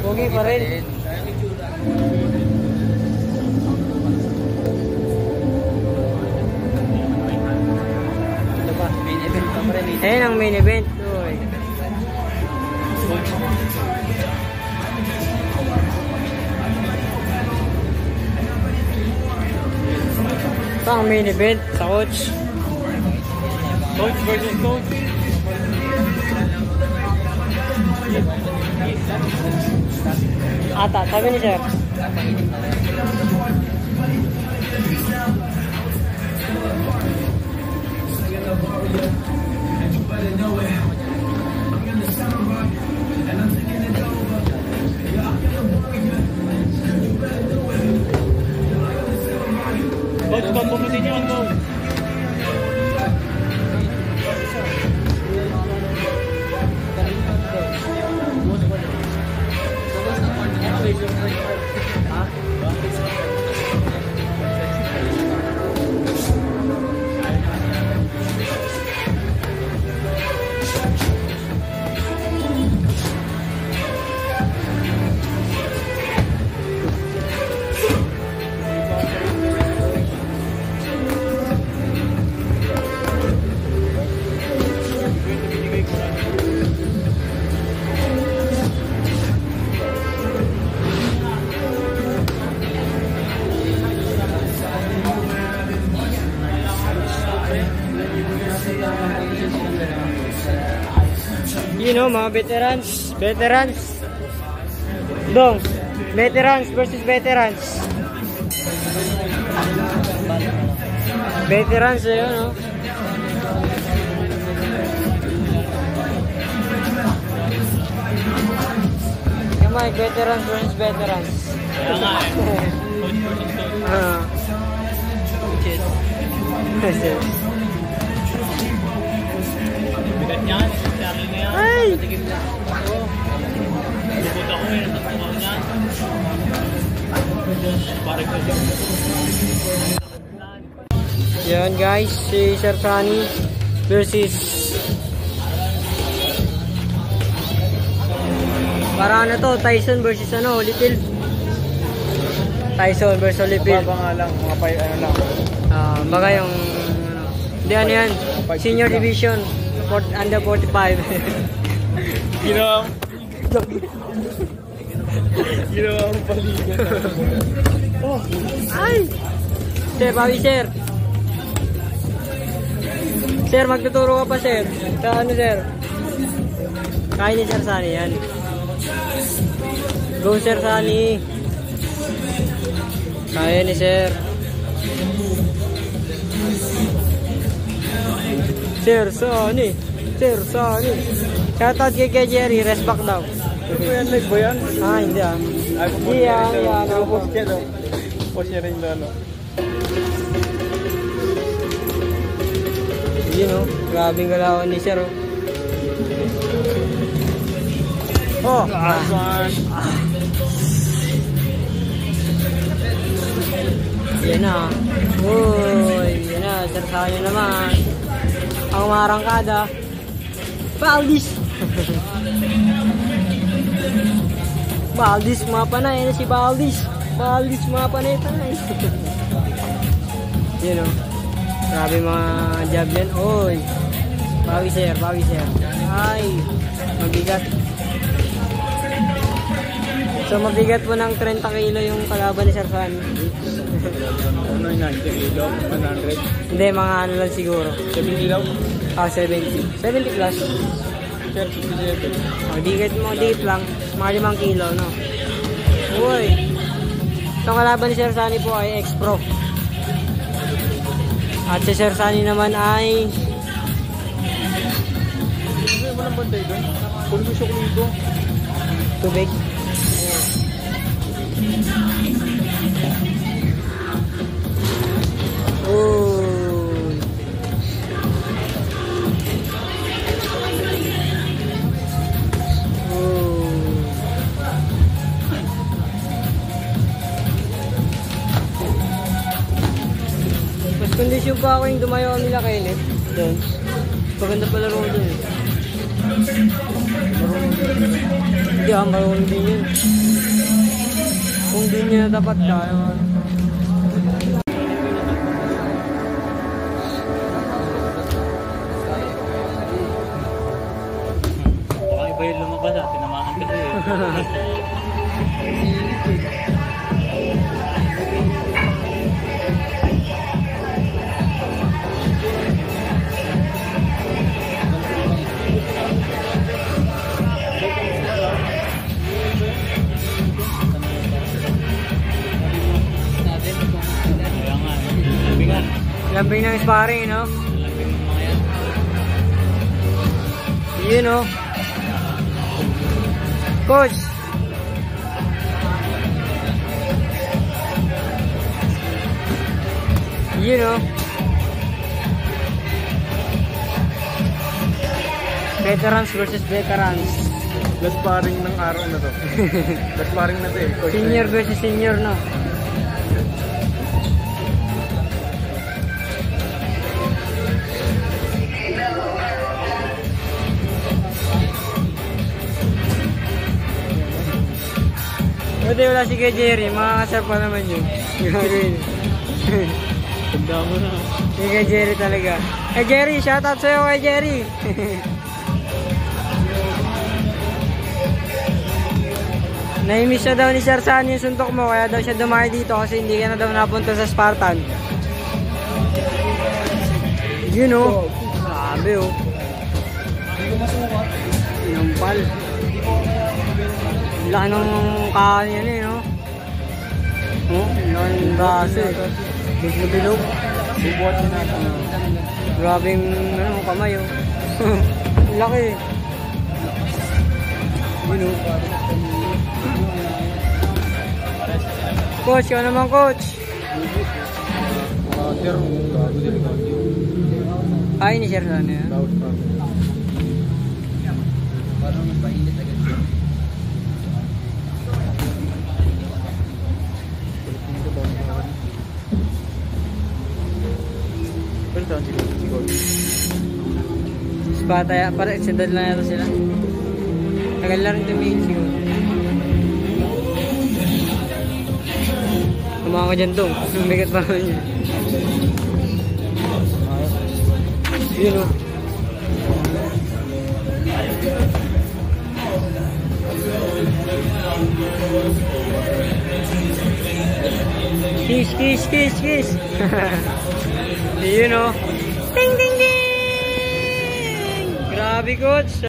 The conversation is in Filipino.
Pogi pa rin. Ito pa, main event pa rin. Ayan ang main event. Uy. Ito ang main event sa coach. Coach versus coach. Ata, sabi ni sir. Coach, combo mo din yun, coach. You know, mga veterans. Dong, veterans versus veterans. Veterans, ayun, no? Come on, veterans versus veterans. Kaya nga eh. Coach versus coach. Bigat yan. Sabi na yan. Ay! Patigil na. Oo. Lupot ako eh. Natatawa niyan. Parang ko dyan. Yan guys, si Sir Sunny versus para ano to, Tyson versus ano, Holyfield. Tyson versus Holyfield. Baba nga lang, mga ano lang. Baga yung ano, hindi ano yan, senior division under 45. Ginawa ang paligan. Oh, Ay! Sir, bawi sir. Sir, magtuturo ka pa sir. Sa ano sir? Kaya ni Sir Sunny yan. Go Sir Sunny. Kaya ni sir. Sir Sunny. Sir Sunny. Shoutout kay Jerry, rest back daw. ano yan, live ba yan? Hindi ah. Ay, Hindi yan. Post yan, no? Post niya rin doon, no? Yun o, grabing galawan ni sir o. Oh! Yan na. Uy, yan na. Sir Sunny naman. Ang marangkada. Valdez! Valdez mapanay na si Valdez. Valdez mapanay tayo. Yun o. Grabe mga jab yan. Oy. Bawi sir. Ay. Mabigat. So mabigat po ng 30 kilo yung kalaban ni Sir Sunny. Ano yung 90 kilo? 100? Hindi, mga ano lang siguro. 7 kilo? 70. 70 plus. 37. Digit lang. Mga 5 kilo, no? Uy. Itong kalaban ni Sir Sunny po ay ex-pro. At si Sir Sunny naman ay Walang bantay doon. Kung gusto ko dito. tubig. Oh. Mas kondisyon pa ako yung dumayo nila kay Net. Doon. Maganda pala ro doon. Hindi marunong din yun. Kung di niya natapat ka, Baka iba yung lumabas ha, tinamahan kasi eh. Lambing ng sparring, no? Yun, no? Coach! Yun, no? Veterans versus veterans. Last sparring ng araw na to. Last sparring na to eh. Coach Senior versus senior, no? Buti wala si Kuya Jerry, makakasar pa naman yun. Tanda mo na. Si Kuya Jerry talaga. Hey Jerry, shoutout sa'yo kay Jerry. Naimiss na daw ni Sir San yung suntok mo, kaya daw siya dumayo dito kasi hindi ka na daw napunta sa Spartan. Yun o. Sabi o. Inampal. Laki ng kahan yan eh, no? Oh, laki ng braso eh. Bilog-bilog. Bubuhat niya natin. Grabing, ano, kamay oh. Laki eh. Yun oh. Coach, ikaw naman coach. Sir, bago din ikaw. Ay, ni Sir San yan. Parang mas mainit agad. Spataya, para extended lang yata sila. Tagal na rin tumingin siguro. Tumawa ka dyan dong. Sumigat pa naman yun. Yun o. Kiss, kiss, kiss, kiss. Yun o. Ding, ding, ding! Grabe coach.